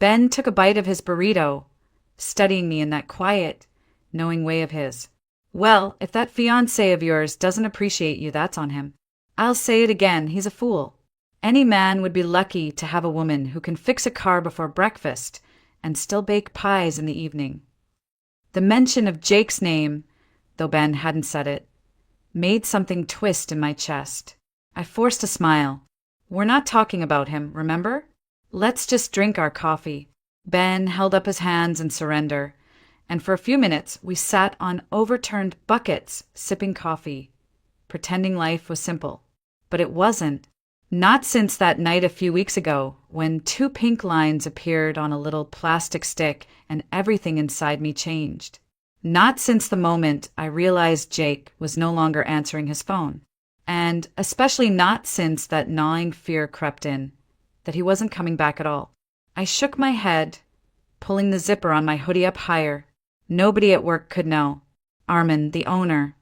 Ben took a bite of his burrito, studying me in that quiet, knowing way of his. Well, if that fiancé of yours doesn't appreciate you, that's on him. I'll say it again, he's a fool. Any man would be lucky to have a woman who can fix a car before breakfast and still bake pies in the evening. The mention of Jake's name, though Ben hadn't said it, made something twist in my chest. I forced a smile. We're not talking about him, remember? Let's just drink our coffee. Ben held up his hands in surrender, and for a few minutes we sat on overturned buckets sipping coffee, pretending life was simple. But it wasn't. Not since that night a few weeks ago, when 2 pink lines appeared on a little plastic stick and everything inside me changed. Not since the moment I realized Jake was no longer answering his phone. And especially not since that gnawing fear crept in, that he wasn't coming back at all. I shook my head, pulling the zipper on my hoodie up higher. Nobody at work could know. Armin, the owner,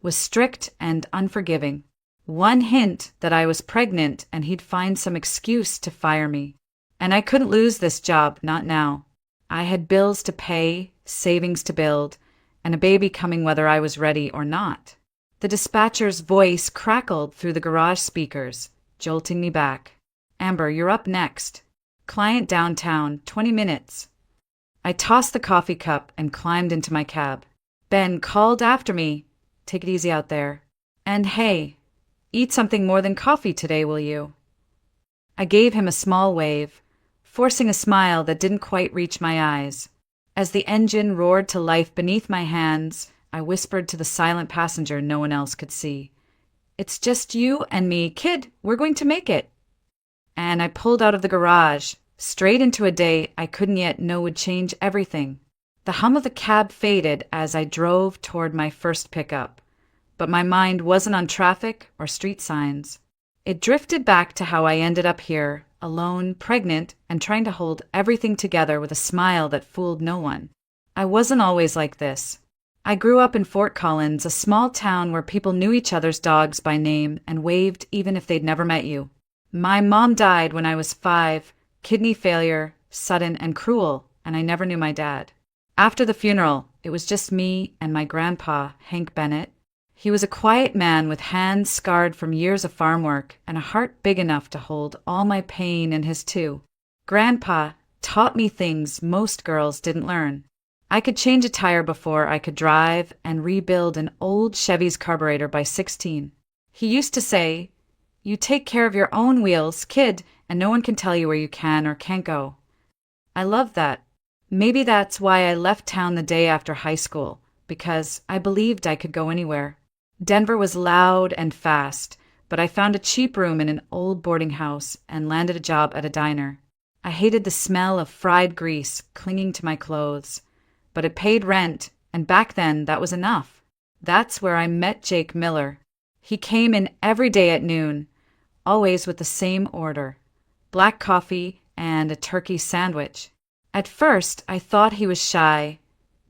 was strict and unforgiving. One hint that I was pregnant and he'd find some excuse to fire me. And I couldn't lose this job, not now. I had bills to pay, savings to build, and a baby coming whether I was ready or not. The dispatcher's voice crackled through the garage speakers, jolting me back. Amber, you're up next. Client downtown, 20 minutes. I tossed the coffee cup and climbed into my cab. Ben called after me. Take it easy out there. And hey, eat something more than coffee today, will you? I gave him a small wave, forcing a smile that didn't quite reach my eyes. As the engine roared to life beneath my hands, I whispered to the silent passenger no one else could see. It's just you and me, kid, we're going to make it. And I pulled out of the garage, straight into a day I couldn't yet know would change everything. The hum of the cab faded as I drove toward my first pickup, but my mind wasn't on traffic or street signs. It drifted back to how I ended up here, alone, pregnant, and trying to hold everything together with a smile that fooled no one. I wasn't always like this. I grew up in Fort Collins, a small town where people knew each other's dogs by name and waved even if they'd never met you. My mom died when I was 5, kidney failure, sudden and cruel, and I never knew my dad. After the funeral, it was just me and my grandpa, Hank Bennett. He was a quiet man with hands scarred from years of farm work and a heart big enough to hold all my pain and his too. Grandpa taught me things most girls didn't learn. I could change a tire before I could drive and rebuild an old Chevy's carburetor by 16. He used to say, "You take care of your own wheels, kid, and no one can tell you where you can or can't go." I loved that. Maybe that's why I left town the day after high school, because I believed I could go anywhere. Denver was loud and fast, but I found a cheap room in an old boarding house and landed a job at a diner. I hated the smell of fried grease clinging to my clothes, but it paid rent, and back then that was enough. That's where I met Jake Miller. He came in every day at noon, always with the same order: black coffee and a turkey sandwich. At first, I thought he was shy,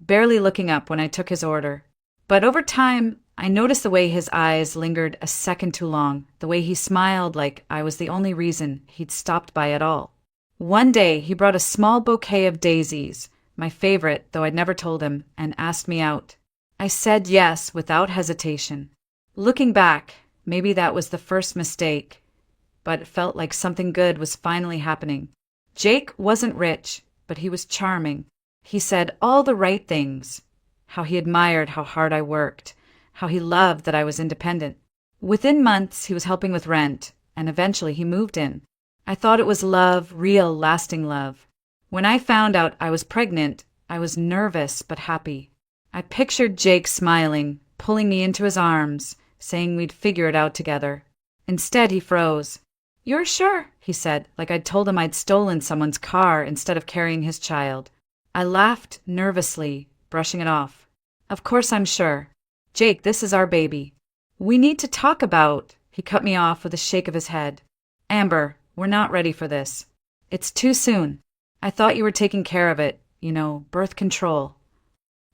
barely looking up when I took his order. But over time, I noticed the way his eyes lingered a second too long, the way he smiled like I was the only reason he'd stopped by at all. One day, he brought a small bouquet of daisies, my favorite, though I'd never told him, and asked me out. I said yes without hesitation. Looking back, maybe that was the first mistake, but it felt like something good was finally happening. Jake wasn't rich, but he was charming. He said all the right things. How he admired how hard I worked, how he loved that I was independent. Within months, he was helping with rent, and eventually he moved in. I thought it was love, real, lasting love. When I found out I was pregnant, I was nervous but happy. I pictured Jake smiling, pulling me into his arms, saying we'd figure it out together. Instead, he froze. "You're sure?" he said, like I'd told him I'd stolen someone's car instead of carrying his child. I laughed nervously, brushing it off. "Of course I'm sure. Jake, this is our baby. We need to talk about—" He cut me off with a shake of his head. "Amber, we're not ready for this. It's too soon. I thought you were taking care of it, birth control."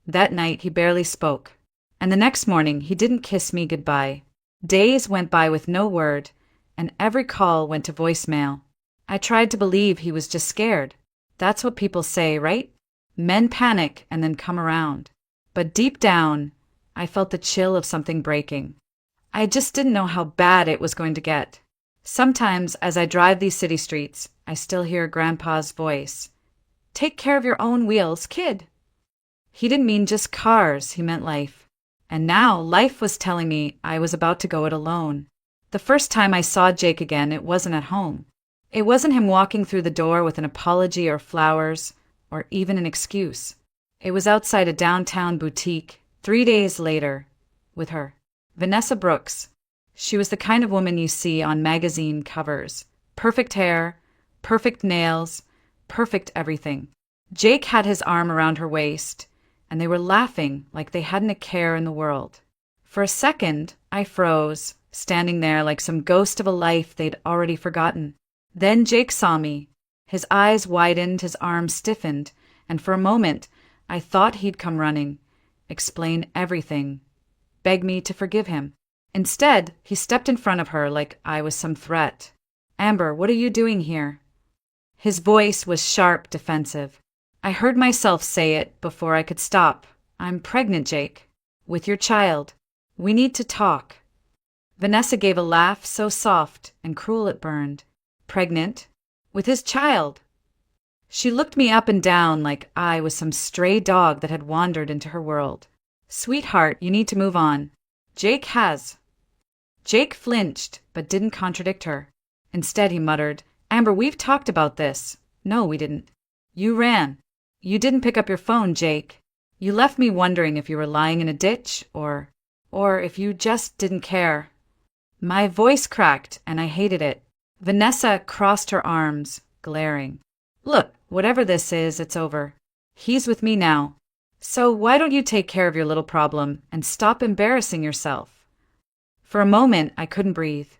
That night, he barely spoke. And the next morning, he didn't kiss me goodbye. Days went by with no word, and every call went to voicemail. I tried to believe he was just scared. That's what people say, right? Men panic and then come around. But deep down, I felt the chill of something breaking. I just didn't know how bad it was going to get. Sometimes, as I drive these city streets, I still hear Grandpa's voice. Take care of your own wheels, kid. He didn't mean just cars, he meant life. And now life was telling me I was about to go it alone. The first time I saw Jake again, it wasn't at home. It wasn't him walking through the door with an apology or flowers, or even an excuse. It was outside a downtown boutique, 3 days later, with her. Vanessa Brooks. She was the kind of woman you see on magazine covers. Perfect hair, perfect nails, perfect everything. Jake had his arm around her waist, and they were laughing like they hadn't a care in the world. For a second, I froze, standing there like some ghost of a life they'd already forgotten. Then Jake saw me. His eyes widened, his arms stiffened, and for a moment, I thought he'd come running, explain everything, beg me to forgive him. Instead, he stepped in front of her like I was some threat. Amber, what are you doing here? His voice was sharp, defensive. I heard myself say it before I could stop. I'm pregnant, Jake. With your child. We need to talk. Vanessa gave a laugh so soft and cruel it burned. Pregnant? With his child? She looked me up and down like I was some stray dog that had wandered into her world. Sweetheart, you need to move on. Jake has. Jake flinched, but didn't contradict her. Instead, he muttered, Amber, we've talked about this. No, we didn't. You ran. You didn't pick up your phone, Jake. You left me wondering if you were lying in a ditch, or if you just didn't care. My voice cracked, and I hated it. Vanessa crossed her arms, glaring. Look, whatever this is, it's over. He's with me now. So why don't you take care of your little problem and stop embarrassing yourself? For a moment, I couldn't breathe.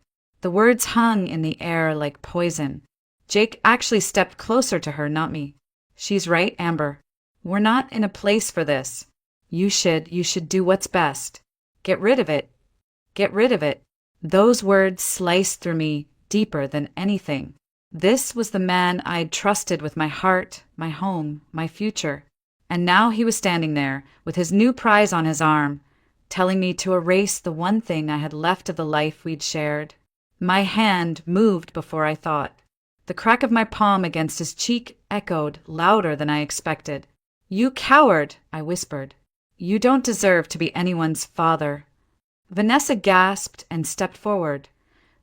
The words hung in the air like poison. Jake actually stepped closer to her, not me. She's right, Amber. We're not in a place for this. You should do what's best. Get rid of it. Get rid of it. Those words sliced through me deeper than anything. This was the man I'd trusted with my heart, my home, my future. And now he was standing there, with his new prize on his arm, telling me to erase the one thing I had left of the life we'd shared. My hand moved before I thought. The crack of my palm against his cheek echoed louder than I expected. You coward, I whispered. You don't deserve to be anyone's father. Vanessa gasped and stepped forward,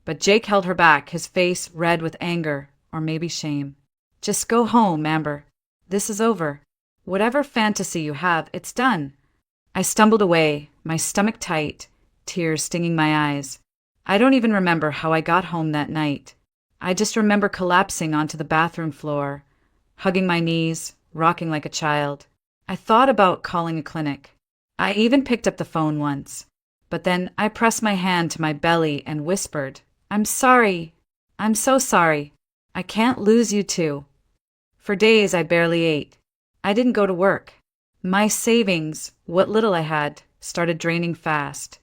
but Jake held her back, his face red with anger, or maybe shame. Just go home, Amber. This is over. Whatever fantasy you have, it's done. I stumbled away, my stomach tight, tears stinging my eyes. I don't even remember how I got home that night. I just remember collapsing onto the bathroom floor, hugging my knees, rocking like a child. I thought about calling a clinic. I even picked up the phone once. But then I pressed my hand to my belly and whispered, I'm sorry. I'm so sorry. I can't lose you too. For days I barely ate. I didn't go to work. My savings, what little I had, started draining fast.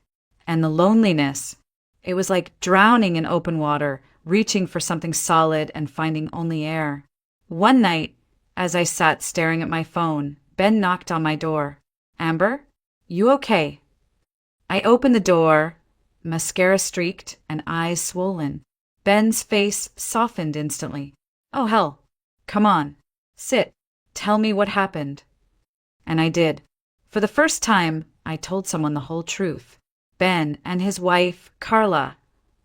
And the loneliness. It was like drowning in open water, reaching for something solid and finding only air. One night, as I sat staring at my phone, Ben knocked on my door. Amber, you okay? I opened the door, mascara streaked and eyes swollen. Ben's face softened instantly. Oh, hell. Come on. Sit. Tell me what happened. And I did. For the first time, I told someone the whole truth. Ben and his wife, Carla,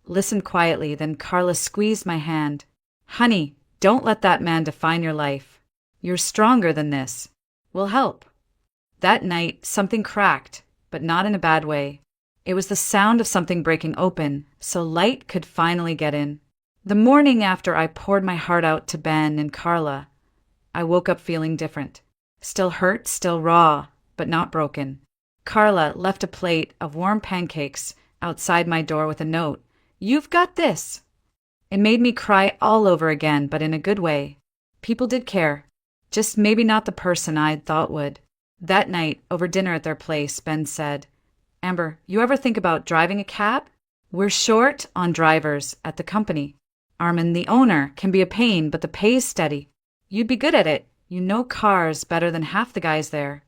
listened quietly, then Carla squeezed my hand. Honey, don't let that man define your life. You're stronger than this. We'll help. That night, something cracked, but not in a bad way. It was the sound of something breaking open, so light could finally get in. The morning after I poured my heart out to Ben and Carla, I woke up feeling different. Still hurt, still raw, but not broken. Carla left a plate of warm pancakes outside my door with a note. You've got this. It made me cry all over again, but in a good way. People did care. Just maybe not the person I'd thought would. That night, over dinner at their place, Ben said, Amber, you ever think about driving a cab? We're short on drivers at the company. Armin, the owner, can be a pain, but the pay's steady. You'd be good at it. You know cars better than half the guys there.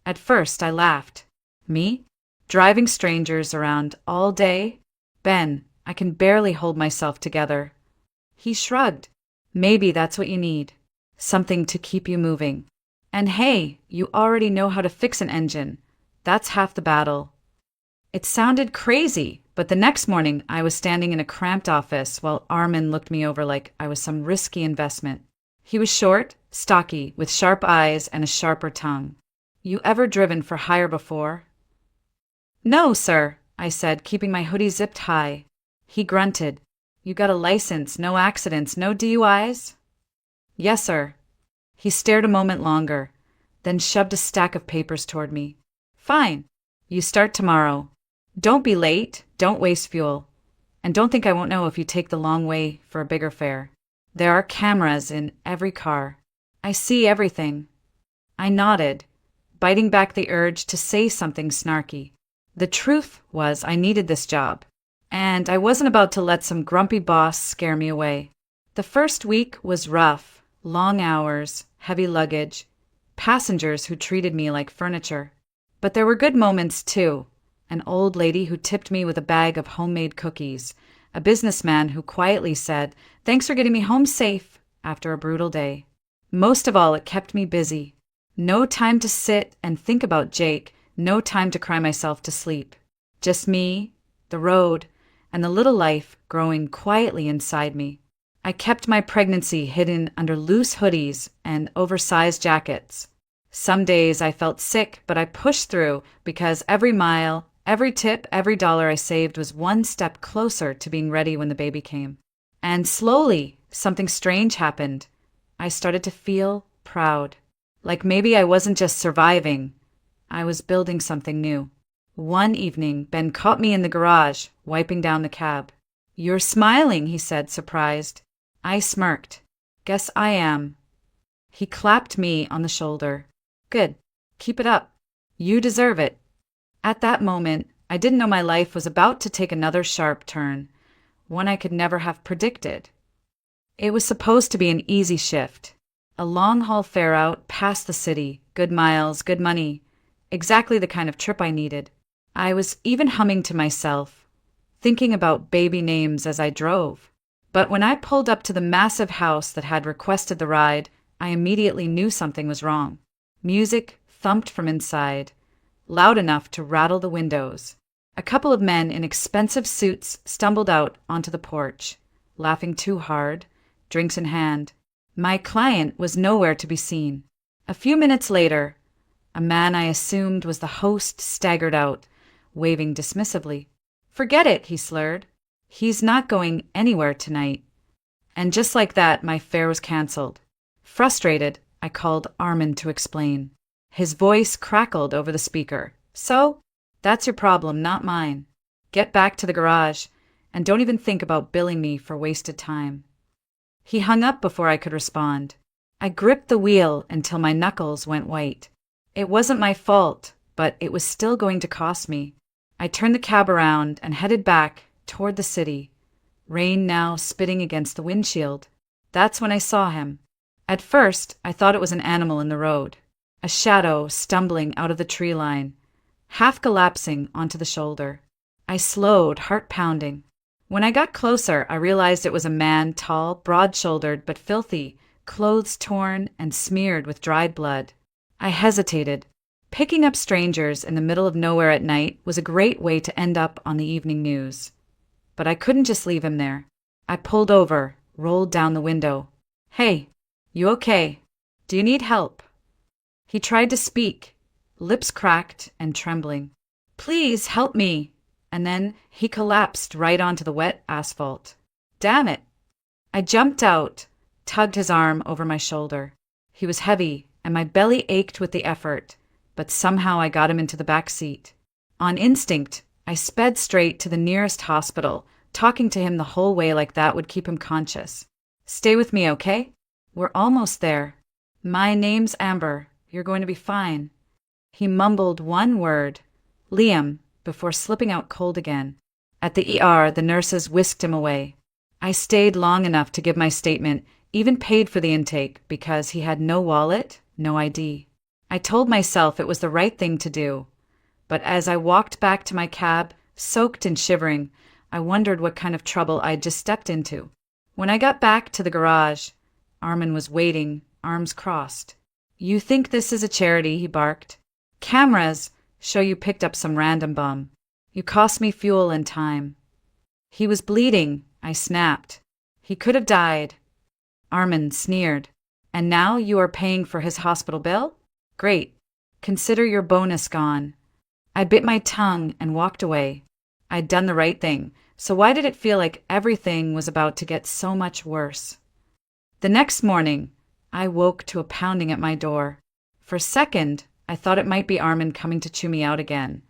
At first, I laughed. Me? Driving strangers around all day? Ben, I can barely hold myself together. He shrugged. Maybe that's what you need. Something to keep you moving. And hey, you already know how to fix an engine. That's half the battle. It sounded crazy, but the next morning I was standing in a cramped office while Armin looked me over like I was some risky investment. He was short, stocky, with sharp eyes and a sharper tongue. You ever driven for hire before? No, sir, I said, keeping my hoodie zipped high. He grunted. You got a license, no accidents, no DUIs? Yes, sir. He stared a moment longer, then shoved a stack of papers toward me. Fine. You start tomorrow. Don't be late, don't waste fuel. And don't think I won't know if you take the long way for a bigger fare. There are cameras in every car. I see everything. I nodded, biting back the urge to say something snarky. The truth was I needed this job, and I wasn't about to let some grumpy boss scare me away. The first week was rough, long hours, heavy luggage, passengers who treated me like furniture. But there were good moments, too. An old lady who tipped me with a bag of homemade cookies, a businessman who quietly said, "Thanks for getting me home safe," after a brutal day. Most of all, it kept me busy. No time to sit and think about Jake, no time to cry myself to sleep. Just me, the road, and the little life growing quietly inside me. I kept my pregnancy hidden under loose hoodies and oversized jackets. Some days I felt sick, but I pushed through because every mile, every tip, every dollar I saved was one step closer to being ready when the baby came. And slowly, something strange happened. I started to feel proud. Like maybe I wasn't just surviving. I was building something new. One evening, Ben caught me in the garage, wiping down the cab. "You're smiling," he said, surprised. I smirked. "Guess I am." He clapped me on the shoulder. "Good. Keep it up. You deserve it." At that moment, I didn't know my life was about to take another sharp turn, one I could never have predicted. It was supposed to be an easy shift. A long-haul fare out past the city, good miles, good money, exactly the kind of trip I needed. I was even humming to myself, thinking about baby names as I drove. But when I pulled up to the massive house that had requested the ride, I immediately knew something was wrong. Music thumped from inside, loud enough to rattle the windows. A couple of men in expensive suits stumbled out onto the porch, laughing too hard, drinks in hand. My client was nowhere to be seen. A few minutes later, a man I assumed was the host staggered out, waving dismissively. "Forget it," he slurred. "He's not going anywhere tonight." And just like that, my fare was canceled. Frustrated, I called Armin to explain. His voice crackled over the speaker. "So, that's your problem, not mine. Get back to the garage, and don't even think about billing me for wasted time." He hung up before I could respond. I gripped the wheel until my knuckles went white. It wasn't my fault, but it was still going to cost me. I turned the cab around and headed back toward the city, rain now spitting against the windshield. That's when I saw him. At first, I thought it was an animal in the road, a shadow stumbling out of the tree line, half collapsing onto the shoulder. I slowed, heart pounding. When I got closer, I realized it was a man, tall, broad-shouldered, but filthy, clothes torn and smeared with dried blood. I hesitated. Picking up strangers in the middle of nowhere at night was a great way to end up on the evening news. But I couldn't just leave him there. I pulled over, rolled down the window. "Hey, you okay? Do you need help?" He tried to speak, lips cracked and trembling. "Please help me." And then he collapsed right onto the wet asphalt. Damn it! I jumped out, tugged his arm over my shoulder. He was heavy, and my belly ached with the effort, but somehow I got him into the back seat. On instinct, I sped straight to the nearest hospital, talking to him the whole way like that would keep him conscious. "Stay with me, okay? We're almost there. My name's Amber. You're going to be fine." He mumbled one word, "Liam," before slipping out cold again. At the ER, the nurses whisked him away. I stayed long enough to give my statement, Even paid for the intake because he had no wallet, no ID. I told myself it was the right thing to do. But as I walked back to my cab, soaked and shivering, I wondered what kind of trouble I'd just stepped into. When I got back to the garage, Armin was waiting, arms crossed. "You think this is a charity?" he barked. "Cameras show you picked up some random bum. You cost me fuel and time." "He was bleeding," I snapped. "He could have died." Armin sneered. "And now you are paying for his hospital bill? Great. Consider your bonus gone." I bit my tongue and walked away. I'd done the right thing, so why did it feel like everything was about to get so much worse? The next morning, I woke to a pounding at my door. For a second, I thought it might be Armin coming to chew me out again.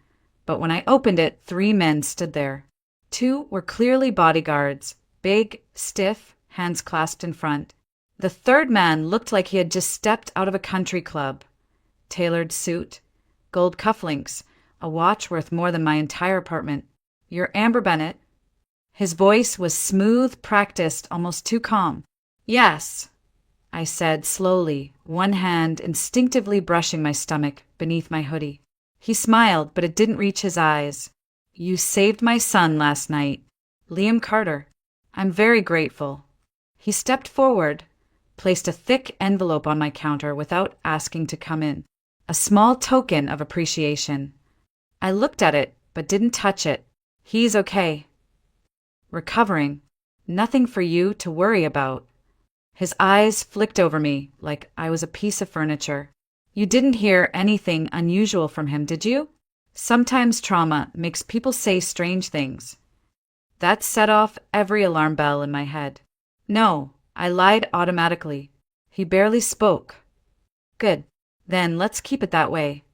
But when I opened it, 3 men stood there. 2 were clearly bodyguards, big, stiff, hands clasped in front. The third man looked like he had just stepped out of a country club. Tailored suit, gold cufflinks, a watch worth more than my entire apartment. "You're Amber Bennett." His voice was smooth, practiced, almost too calm. "Yes," I said slowly, one hand instinctively brushing my stomach beneath my hoodie. He smiled, but it didn't reach his eyes. "You saved my son last night. Liam Carter. I'm very grateful." He stepped forward, placed a thick envelope on my counter without asking to come in. A small token of appreciation. I looked at it, but didn't touch it. "He's okay. Recovering. Nothing for you to worry about." His eyes flicked over me like I was a piece of furniture. "You didn't hear anything unusual from him, did you? Sometimes trauma makes people say strange things." That set off every alarm bell in my head. "No," I lied automatically. "He barely spoke." "Good. Then let's keep it that way."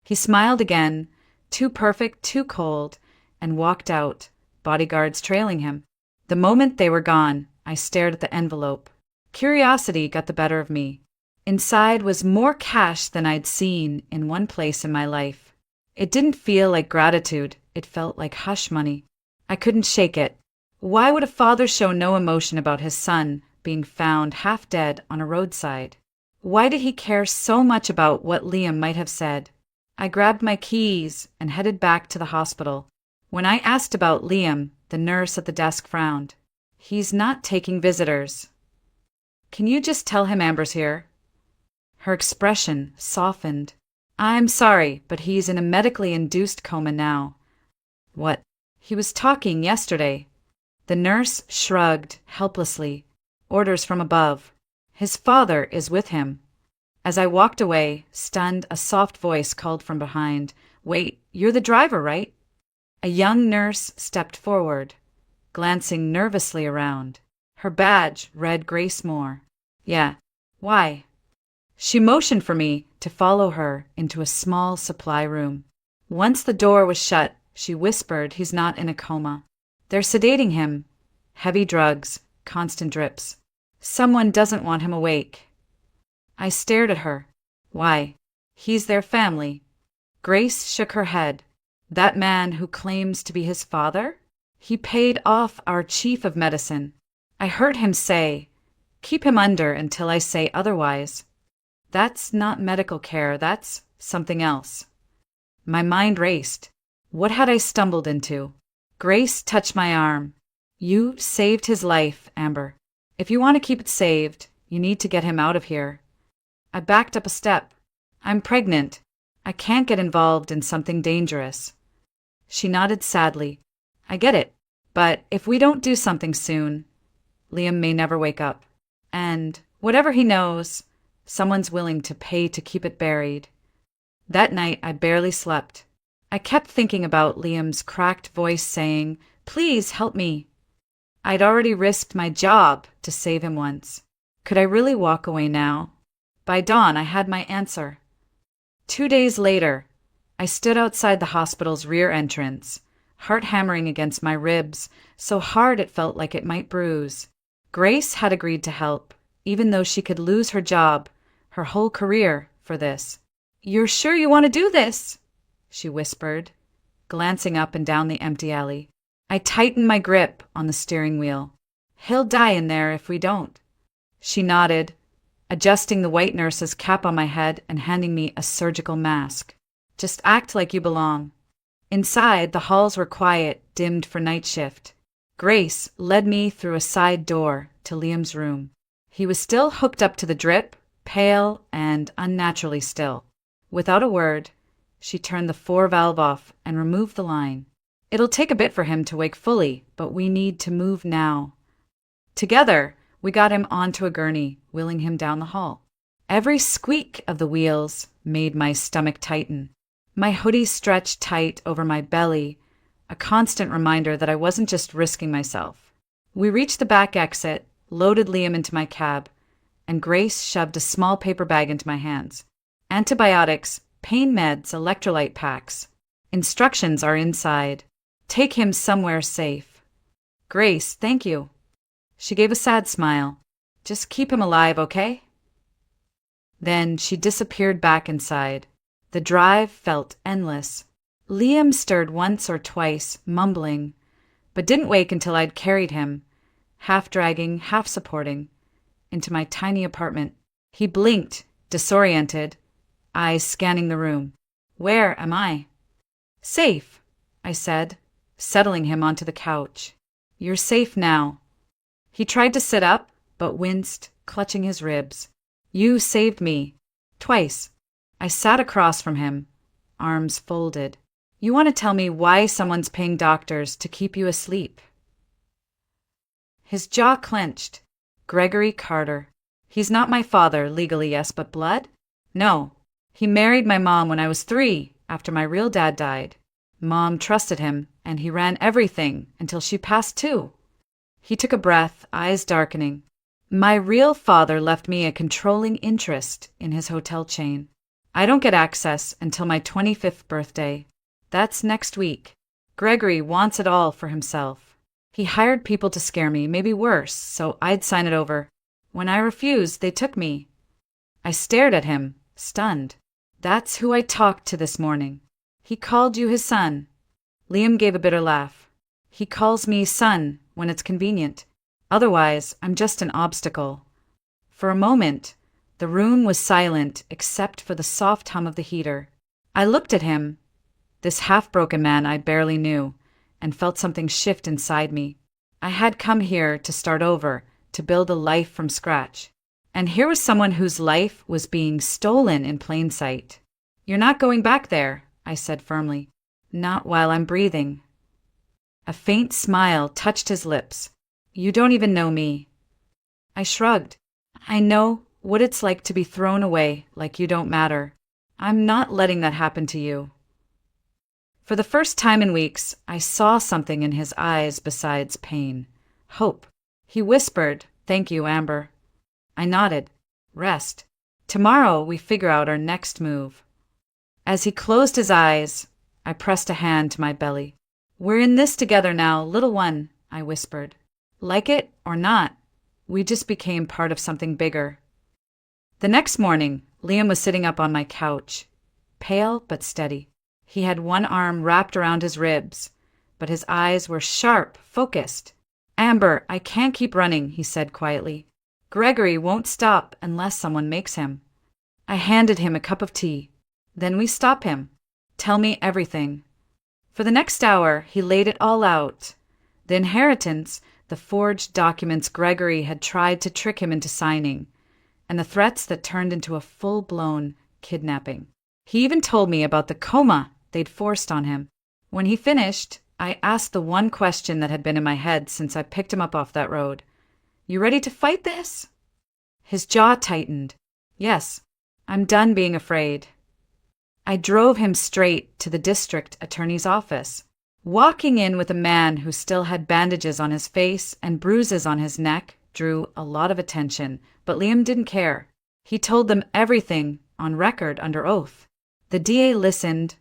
He smiled again, too perfect, too cold, and walked out, bodyguards trailing him. The moment they were gone, I stared at the envelope. Curiosity got the better of me. Inside was more cash than I'd seen in one place in my life. It didn't feel like gratitude, it felt like hush money. I couldn't shake it. Why would a father show no emotion about his son being found half dead on a roadside? Why did he care so much about what Liam might have said? I grabbed my keys and headed back to the hospital. When I asked about Liam, the nurse at the desk frowned. "He's not taking visitors." "Can you just tell him Amber's here?" Her expression softened. "I'm sorry, but he's in a medically induced coma now." "What?" "He was talking yesterday." The nurse shrugged helplessly. "Orders from above. His father is with him." As I walked away, stunned, a soft voice called from behind, "Wait, you're the driver, right?" A young nurse stepped forward, glancing nervously around. Her badge read Grace Moore. "Yeah. Why?" She motioned for me to follow her into a small supply room. Once the door was shut, she whispered he's not in a coma. They're sedating him. Heavy drugs, constant drips. Someone doesn't want him awake. I stared at her. "Why?" "He's their family." Grace shook her head. "That man who claims to be his father? He paid off our chief of medicine. I heard him say, 'Keep him under until I say otherwise.' That's not medical care, that's something else." My mind raced. What had I stumbled into? Grace touched my arm. "You saved his life, Amber. If you want to keep it saved, you need to get him out of here." I backed up a step. "I'm pregnant. I can't get involved in something dangerous." She nodded sadly. "I get it. But if we don't do something soon, Liam may never wake up. And whatever he knows, someone's willing to pay to keep it buried." That night, I barely slept. I kept thinking about Liam's cracked voice saying, "Please help me." I'd already risked my job to save him once. Could I really walk away now? By dawn, I had my answer. 2 days later, I stood outside the hospital's rear entrance, heart hammering against my ribs, so hard it felt like it might bruise. Grace had agreed to help, even though she could lose her job, her whole career, for this. "You're sure you want to do this?" she whispered, glancing up and down the empty alley. I tightened my grip on the steering wheel. "He'll die in there if we don't." She nodded, adjusting the white nurse's cap on my head and handing me a surgical mask. Just act like you belong. Inside, the halls were quiet, dimmed for night shift. Grace led me through a side door to Liam's room. He was still hooked up to the drip, pale and unnaturally still. Without a word, she turned the 4-valve off and removed the line. It'll take a bit for him to wake fully, but we need to move now. Together, we got him onto a gurney, wheeling him down the hall. Every squeak of the wheels made my stomach tighten. My hoodie stretched tight over my belly, a constant reminder that I wasn't just risking myself. We reached the back exit, loaded Liam into my cab, and Grace shoved a small paper bag into my hands. Antibiotics, pain meds, electrolyte packs. Instructions are inside. Take him somewhere safe. Grace, thank you. She gave a sad smile. Just keep him alive, okay? Then she disappeared back inside. The drive felt endless. Liam stirred once or twice, mumbling, but didn't wake until I'd carried him, half dragging, half supporting, into my tiny apartment. He blinked, disoriented, eyes scanning the room. Where am I? Safe, I said, settling him onto the couch. You're safe now. He tried to sit up, but winced, clutching his ribs. You saved me. Twice. I sat across from him, arms folded. You want to tell me why someone's paying doctors to keep you asleep? His jaw clenched. Gregory Carter. He's not my father, legally yes, but blood? No. He married my mom when I was 3, after my real dad died. Mom trusted him, and he ran everything until she passed too. He took a breath, eyes darkening. My real father left me a controlling interest in his hotel chain. I don't get access until my 25th birthday. That's next week. Gregory wants it all for himself. He hired people to scare me, maybe worse, so I'd sign it over. When I refused, they took me. I stared at him, stunned. That's who I talked to this morning. He called you his son. Liam gave a bitter laugh. He calls me son when it's convenient. Otherwise, I'm just an obstacle. For a moment, the room was silent except for the soft hum of the heater. I looked at him, this half-broken man I barely knew, and felt something shift inside me. I had come here to start over, to build a life from scratch. And here was someone whose life was being stolen in plain sight. You're not going back there, I said firmly. Not while I'm breathing. A faint smile touched his lips. You don't even know me. I shrugged. I know what it's like to be thrown away like you don't matter. I'm not letting that happen to you. For the first time in weeks, I saw something in his eyes besides pain. Hope. He whispered, "Thank you, Amber." I nodded. Rest. Tomorrow we figure out our next move. As he closed his eyes, I pressed a hand to my belly. We're in this together now, little one, I whispered. Like it or not, we just became part of something bigger. The next morning, Liam was sitting up on my couch, pale but steady. He had one arm wrapped around his ribs, but his eyes were sharp, focused. Amber, I can't keep running, he said quietly. Gregory won't stop unless someone makes him. I handed him a cup of tea. Then we stop him. Tell me everything. For the next hour, he laid it all out. The inheritance, the forged documents Gregory had tried to trick him into signing, and the threats that turned into a full-blown kidnapping. He even told me about the coma they'd forced on him. When he finished, I asked the one question that had been in my head since I picked him up off that road. You ready to fight this? His jaw tightened. Yes, I'm done being afraid. I drove him straight to the district attorney's office. Walking in with a man who still had bandages on his face and bruises on his neck drew a lot of attention, but Liam didn't care. He told them everything on record under oath. The DA listened,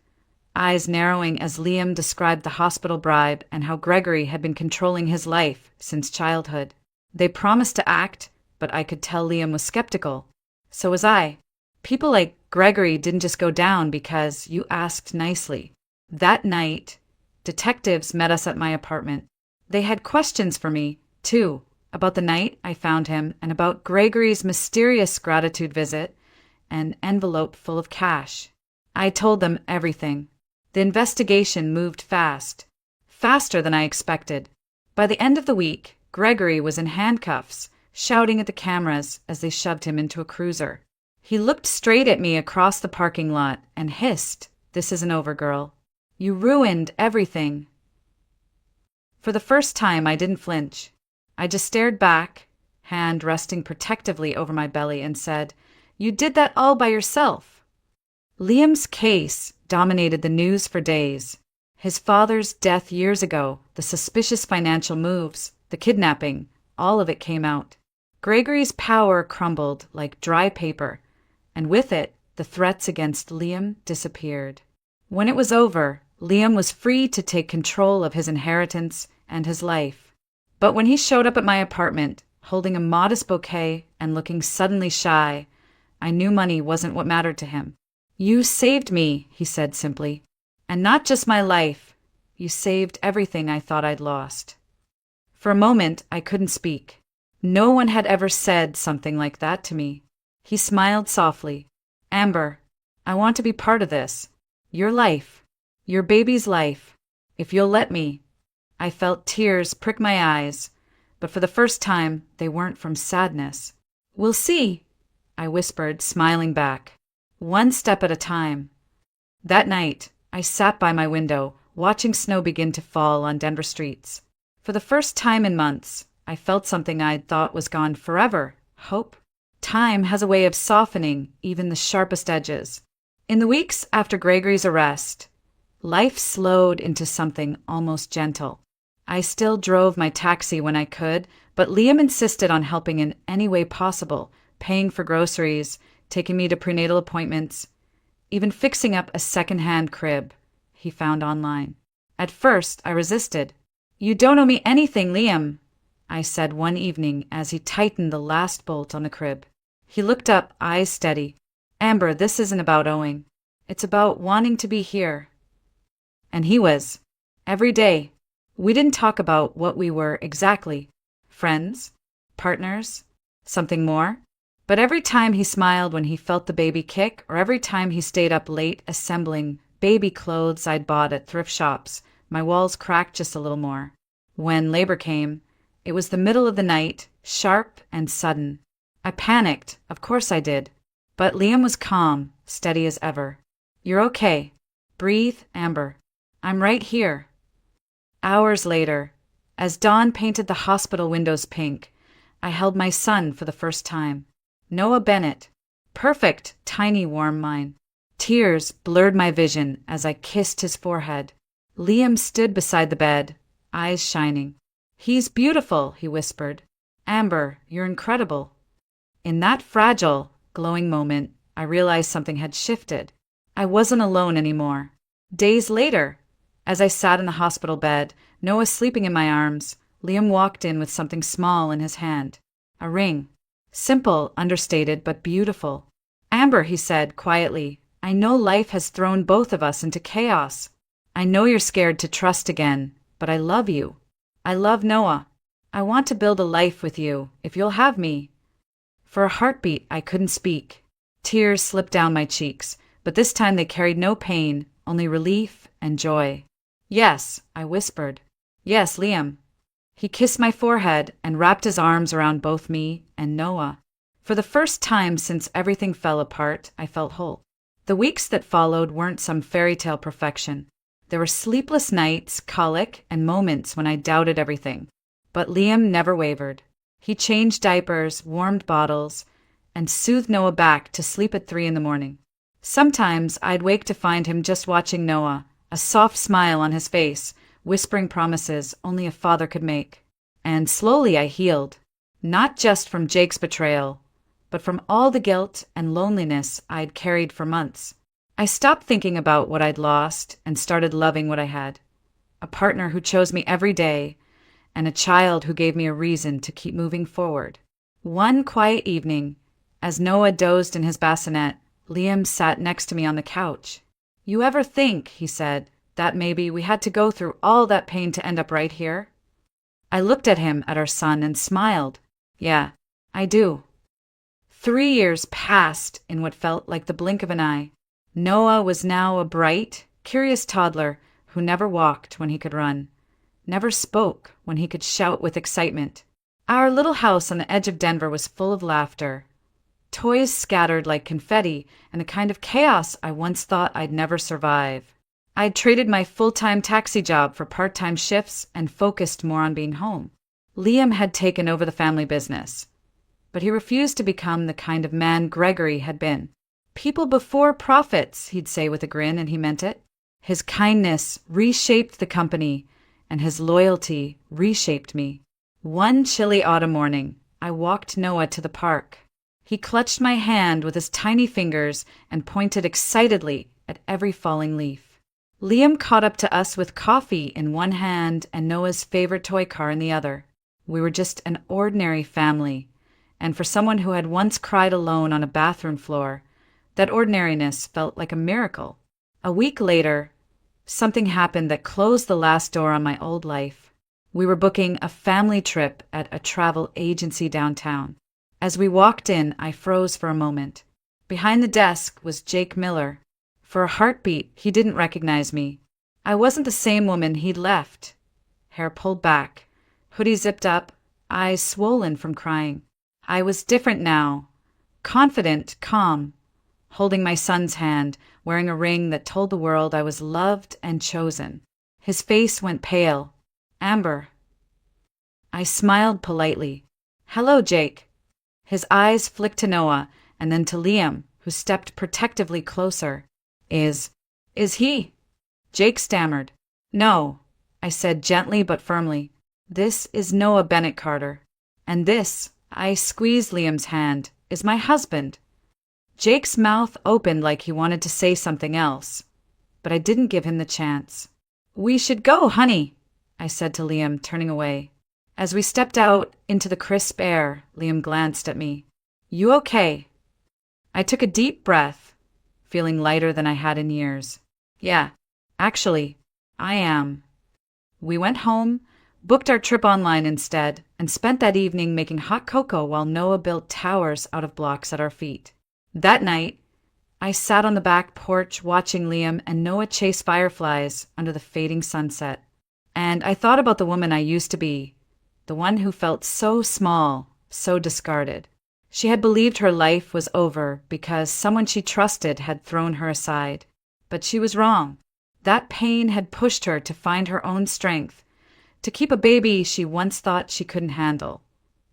eyes narrowing as Liam described the hospital bribe and how Gregory had been controlling his life since childhood. They promised to act, but I could tell Liam was skeptical. So was I. People like Gregory didn't just go down because you asked nicely. That night, detectives met us at my apartment. They had questions for me, too, about the night I found him, and about Gregory's mysterious gratitude visit, an envelope full of cash. I told them everything. The investigation moved fast, faster than I expected. By the end of the week, Gregory was in handcuffs, shouting at the cameras as they shoved him into a cruiser. He looked straight at me across the parking lot and hissed, "This isn't over, girl. You ruined everything." For the first time, I didn't flinch. I just stared back, hand resting protectively over my belly, and said, "You did that all by yourself." Liam's case dominated the news for days. His father's death years ago, the suspicious financial moves, the kidnapping, all of it came out. Gregory's power crumbled like dry paper, and with it, the threats against Liam disappeared. When it was over, Liam was free to take control of his inheritance and his life. But when he showed up at my apartment, holding a modest bouquet and looking suddenly shy, I knew money wasn't what mattered to him. "You saved me," he said simply. "And not just my life. You saved everything I thought I'd lost." For a moment, I couldn't speak. No one had ever said something like that to me. He smiled softly. "Amber, I want to be part of this. Your life. Your baby's life. If you'll let me." I felt tears prick my eyes, but for the first time, they weren't from sadness. "We'll see," I whispered, smiling back. "One step at a time." That night, I sat by my window, watching snow begin to fall on Denver streets. For the first time in months, I felt something I'd thought was gone forever: hope. Time has a way of softening even the sharpest edges. In the weeks after Gregory's arrest, life slowed into something almost gentle. I still drove my taxi when I could, but Liam insisted on helping in any way possible, paying for groceries, taking me to prenatal appointments, even fixing up a second-hand crib he found online. At first, I resisted. "You don't owe me anything, Liam," I said one evening as he tightened the last bolt on the crib. He looked up, eyes steady. "Amber, this isn't about owing. It's about wanting to be here." And he was. Every day. We didn't talk about what we were exactly. Friends? Partners? Something more? But every time he smiled when he felt the baby kick, or every time he stayed up late assembling baby clothes I'd bought at thrift shops, my walls cracked just a little more. When labor came, it was the middle of the night, sharp and sudden. I panicked, of course I did. But Liam was calm, steady as ever. "You're okay. Breathe, Amber. I'm right here." Hours later, as dawn painted the hospital windows pink, I held my son for the first time. Noah Bennett. Perfect, tiny, warm mine. Tears blurred my vision as I kissed his forehead. Liam stood beside the bed, eyes shining. "He's beautiful," he whispered. "Amber, you're incredible." In that fragile, glowing moment, I realized something had shifted. I wasn't alone anymore. Days later, as I sat in the hospital bed, Noah sleeping in my arms, Liam walked in with something small in his hand. A ring. Simple, understated, but beautiful. "Amber," he said quietly, "I know life has thrown both of us into chaos. I know you're scared to trust again, but I love you. I love Noah. I want to build a life with you, if you'll have me." For a heartbeat, I couldn't speak. Tears slipped down my cheeks, but this time they carried no pain, only relief and joy. "Yes," I whispered. "Yes, Liam." He kissed my forehead and wrapped his arms around both me and Noah. For the first time since everything fell apart, I felt whole. The weeks that followed weren't some fairy tale perfection. There were sleepless nights, colic, and moments when I doubted everything. But Liam never wavered. He changed diapers, warmed bottles, and soothed Noah back to sleep at 3 a.m. Sometimes I'd wake to find him just watching Noah, a soft smile on his face, whispering promises only a father could make. And slowly I healed, not just from Jake's betrayal, but from all the guilt and loneliness I'd carried for months. I stopped thinking about what I'd lost and started loving what I had. A partner who chose me every day, and a child who gave me a reason to keep moving forward. One quiet evening, as Noah dozed in his bassinet, Liam sat next to me on the couch. "You ever think," he said, "that maybe we had to go through all that pain to end up right here?" I looked at him, at our son, and smiled. Yeah, I do. 3 years passed in what felt like the blink of an eye. Noah was now a bright, curious toddler who never walked when he could run, never spoke when he could shout with excitement. Our little house on the edge of Denver was full of laughter, toys scattered like confetti, and a kind of chaos I once thought I'd never survive. I'd traded my full-time taxi job for part-time shifts and focused more on being home. Liam had taken over the family business, but he refused to become the kind of man Gregory had been. People before profits, he'd say with a grin, and he meant it. His kindness reshaped the company, and his loyalty reshaped me. One chilly autumn morning, I walked Noah to the park. He clutched my hand with his tiny fingers and pointed excitedly at every falling leaf. Liam caught up to us with coffee in one hand and Noah's favorite toy car in the other. We were just an ordinary family, and for someone who had once cried alone on a bathroom floor, that ordinariness felt like a miracle. A week later, something happened that closed the last door on my old life. We were booking a family trip at a travel agency downtown. As we walked in, I froze for a moment. Behind the desk was Jake Miller. For a heartbeat, he didn't recognize me. I wasn't the same woman he'd left. Hair pulled back, hoodie zipped up, eyes swollen from crying. I was different now. Confident, calm, holding my son's hand, wearing a ring that told the world I was loved and chosen. His face went pale. Amber. I smiled politely. Hello, Jake. His eyes flicked to Noah and then to Liam, who stepped protectively closer. Is he? Jake stammered. No, I said gently but firmly. This is Noah Bennett Carter. And this, I squeezed Liam's hand, is my husband. Jake's mouth opened like he wanted to say something else, but I didn't give him the chance. We should go, honey, I said to Liam, turning away. As we stepped out into the crisp air, Liam glanced at me. You okay? I took a deep breath, feeling lighter than I had in years. Yeah, actually, I am. We went home, booked our trip online instead, and spent that evening making hot cocoa while Noah built towers out of blocks at our feet. That night, I sat on the back porch watching Liam and Noah chase fireflies under the fading sunset. And I thought about the woman I used to be, the one who felt so small, so discarded. She had believed her life was over because someone she trusted had thrown her aside. But she was wrong. That pain had pushed her to find her own strength, to keep a baby she once thought she couldn't handle,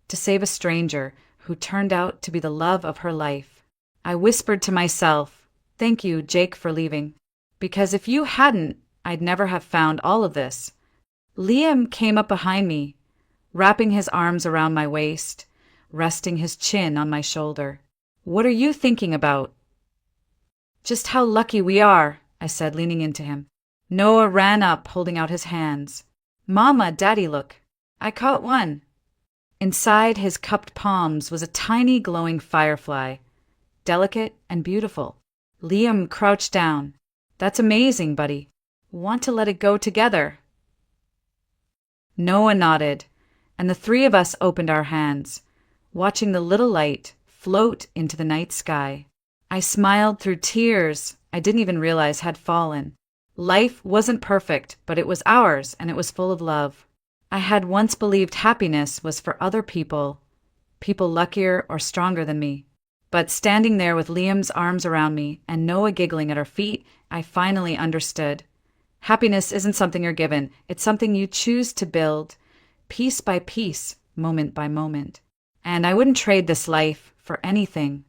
to save a stranger who turned out to be the love of her life. I whispered to myself, thank you, Jake, for leaving, because if you hadn't, I'd never have found all of this. Liam came up behind me, wrapping his arms around my waist, resting his chin on my shoulder. What are you thinking about? Just how lucky we are, I said, leaning into him. Noah ran up, holding out his hands. Mama, Daddy, look. I caught one. Inside his cupped palms was a tiny glowing firefly, delicate and beautiful. Liam crouched down. That's amazing, buddy. Want to let it go together? Noah nodded, and the three of us opened our hands, watching the little light float into the night sky. I smiled through tears I didn't even realize had fallen. Life wasn't perfect, but it was ours, and it was full of love. I had once believed happiness was for other people luckier or stronger than me. But standing there with Liam's arms around me and Noah giggling at our feet, I finally understood. Happiness isn't something you're given. It's something you choose to build, piece by piece, moment by moment. And I wouldn't trade this life for anything.